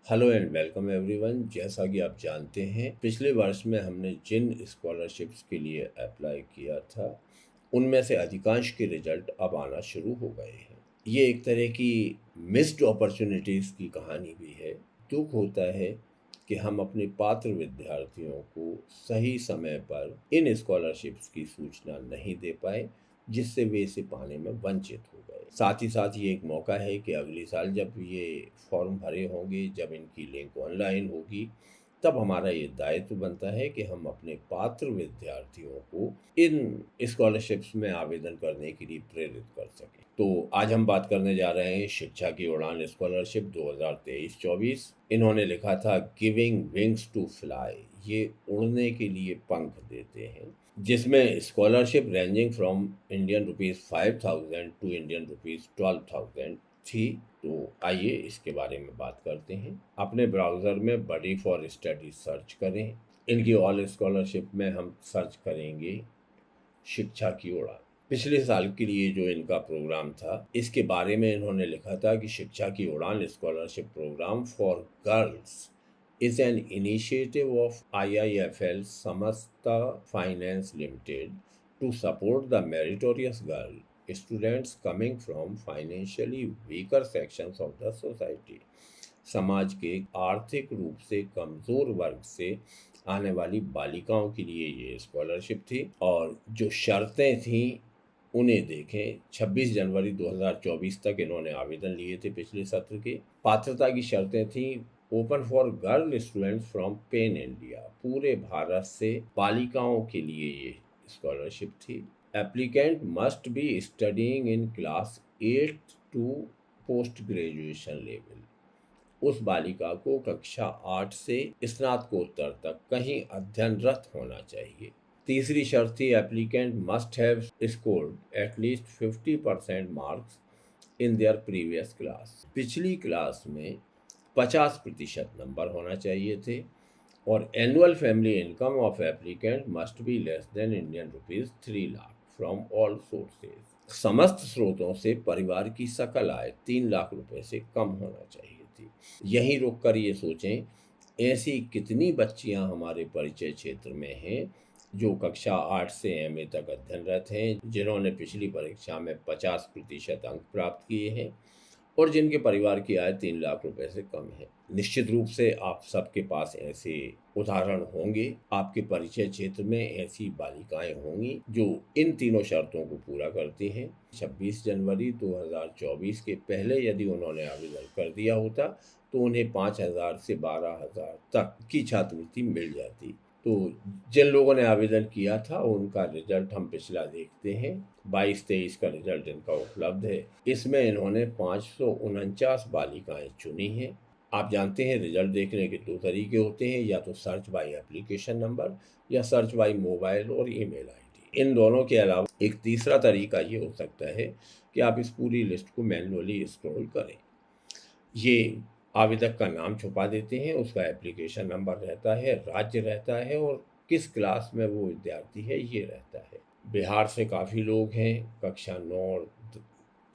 Hello and welcome everyone. जैसा कि आप जानते हैं, पिछले वर्ष में हमने जिन स्कॉलरशिप्स के लिए अप्लाई किया था उनमें से अधिकांश के रिजल्ट अब आना शुरू हो गए हैं। ये एक तरह की मिस्ड अपॉर्चुनिटीज़ की कहानी भी है। दुख होता है कि हम अपने पात्र विद्यार्थियों को सही समय पर इन स्कॉलरशिप्स की सूचना नहीं दे पाए, जिससे वे इसे पाने में वंचित हो गए। साथ ही साथ ये एक मौका है कि अगले साल जब ये फॉर्म भरे होंगे, जब इनकी लिंक ऑनलाइन होगी, तब हमारा ये दायित्व बनता है कि हम अपने पात्र विद्यार्थियों को इन स्कॉलरशिप्स में आवेदन करने के लिए प्रेरित कर सकें। तो आज हम बात करने जा रहे हैं शिक्षा की उड़ान स्कॉलरशिप 2023-24। इन्होंने लिखा था गिविंग विंग्स टू फ्लाई, ये उड़ने के लिए पंख देते हैं, जिसमें scholarship ranging from Indian rupees 5,000 to Indian rupees 12,000 थी। तो आइए इसके बारे में बात करते हैं। अपने ब्राउज़र में बडी फॉर स्टडी सर्च करें। इनकी ऑल स्कॉलरशिप में हम सर्च करेंगे शिक्षा की उड़ान। पिछले साल के लिए जो इनका प्रोग्राम था, इसके बारे में इन्होंने लिखा था कि शिक्षा की उड़ान scholarship programme for girls is an initiative of IIFL Samasta Finance Limited to support the meritorious girl students coming from financially weaker sections of the society। समाज के आर्थिक रूप से कमज़ोर वर्ग से आने वाली बालिकाओं के लिए ये स्कॉलरशिप थी, और जो शर्तें थीं उन्हें देखें। 26 जनवरी 2024 तक इन्होंने आवेदन लिए थे। पिछले सत्र के पात्रता की शर्तें थीं open for girl students from pan India, पूरे भारत से बालिकाओं के लिए ये स्कॉलरशिप थी। Applicant must be studying in class 8 to post graduation level, उस बालिका को कक्षा 8 से स्नातकोत्तर तक कहीं अध्ययनरत होना चाहिए। तीसरी शर्त थी applicant must have scored at least 50% marks in their previous class, पिछली क्लास में 50% नंबर होना चाहिए थे। और annual family income of applicant must be less than Indian rupees 3 lakh from all sources, समस्त स्रोतों से परिवार की सकल आय 3 लाख रुपए से कम होना चाहिए थी। यहीं रुक कर ये सोचें, ऐसी कितनी बच्चियां हमारे परिचय क्षेत्र में हैं जो कक्षा 8 से एमए तक अध्ययनरत हैं, जिन्होंने पिछली परीक्षा में 50% अंक प्राप्त किए हैं और जिनके परिवार की आय 3 लाख रुपए से कम है। निश्चित रूप से आप सबके पास ऐसे उदाहरण होंगे, आपके परिचय क्षेत्र में ऐसी बालिकाएं होंगी जो इन तीनों शर्तों को पूरा करती हैं। 26 जनवरी 2024 के पहले यदि उन्होंने आवेदन कर दिया होता तो उन्हें 5,000 से 12,000 तक की छात्रवृत्ति मिल जाती। तो जिन लोगों ने आवेदन किया था उनका रिजल्ट हम पिछला देखते हैं। 22-23 का रिजल्ट इनका उपलब्ध है। इसमें इन्होंने 549 बालिकाएं चुनी हैं। आप जानते हैं रिजल्ट देखने के दो तरीके होते हैं, या तो सर्च बाय एप्लीकेशन नंबर या सर्च बाय मोबाइल और ईमेल आईडी। इन दोनों के अलावा एक तीसरा तरीका ये हो सकता है कि आप इस पूरी लिस्ट को मैन्युअली स्क्रॉल करें। ये आवेदक का नाम छुपा देते हैं, उसका एप्लीकेशन नंबर रहता है, राज्य रहता है और किस क्लास में वो विद्यार्थी है ये रहता है। बिहार से काफ़ी लोग हैं, कक्षा 9 और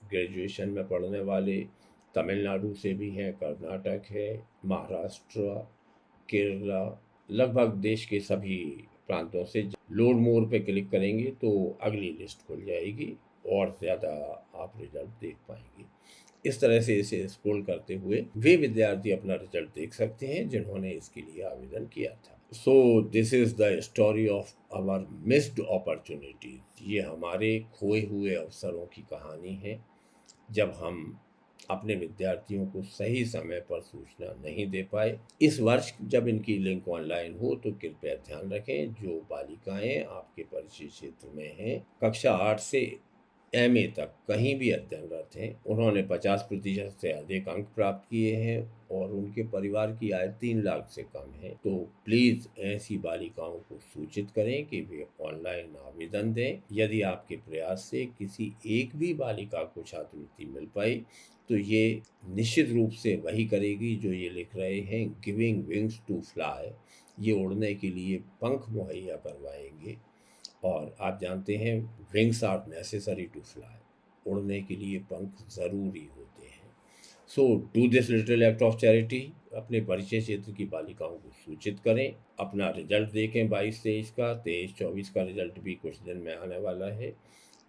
ग्रेजुएशन में पढ़ने वाले। तमिलनाडु से भी हैं, कर्नाटक है, महाराष्ट्र, केरला, लगभग देश के सभी प्रांतों से। लोड मोर पे क्लिक करेंगे तो अगली लिस्ट खुल जाएगी और ज़्यादा आप रिजल्ट देख पाएंगे। इस तरह से इसे स्क्रॉल करते हुए वे विद्यार्थी अपना रिजल्ट देख सकते हैं जिन्होंने इसके लिए आवेदन किया था। So this is the story of our missed opportunities. ये हमारे खोए हुए अवसरों की कहानी है, जब हम अपने विद्यार्थियों को सही समय पर सूचना नहीं दे पाए। इस वर्ष जब इनकी लिंक ऑनलाइन हो तो कृपया ध्यान रखें, जो बालिकाएं आपके परिचय क्षेत्र में हैं, कक्षा 8 से एमए तक कहीं भी अध्ययनरत हैं, उन्होंने 50% से अधिक अंक प्राप्त किए हैं और उनके परिवार की आय 3 लाख से कम है, तो प्लीज़ ऐसी बालिकाओं को सूचित करें कि वे ऑनलाइन आवेदन दें। यदि आपके प्रयास से किसी एक भी बालिका को छात्रवृत्ति मिल पाई तो ये निश्चित रूप से वही करेगी जो ये लिख रहे हैं, गिविंग विंग्स टू फ्लाई, ये उड़ने के लिए पंख मुहैया करवाएंगे। और आप जानते हैं wings are necessary to fly, उड़ने के लिए पंख ज़रूरी होते हैं। So do this little act of charity, अपने परिचय क्षेत्र की बालिकाओं को सूचित करें। अपना रिजल्ट देखें 22-23 का, 23-24 का रिजल्ट भी कुछ दिन में आने वाला है।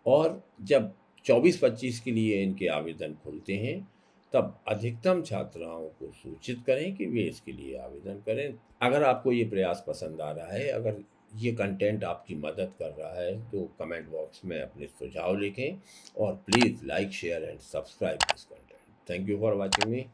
और जब 24-25 के लिए इनके आवेदन खुलते हैं, तब अधिकतम छात्राओं को सूचित करें कि वे इसके लिए आवेदन करें। अगर आपको ये प्रयास पसंद आ रहा है, अगर ये कंटेंट आपकी मदद कर रहा है, तो कमेंट बॉक्स में अपने सुझाव लिखें और please like, share and subscribe this content. Thank you for watching me.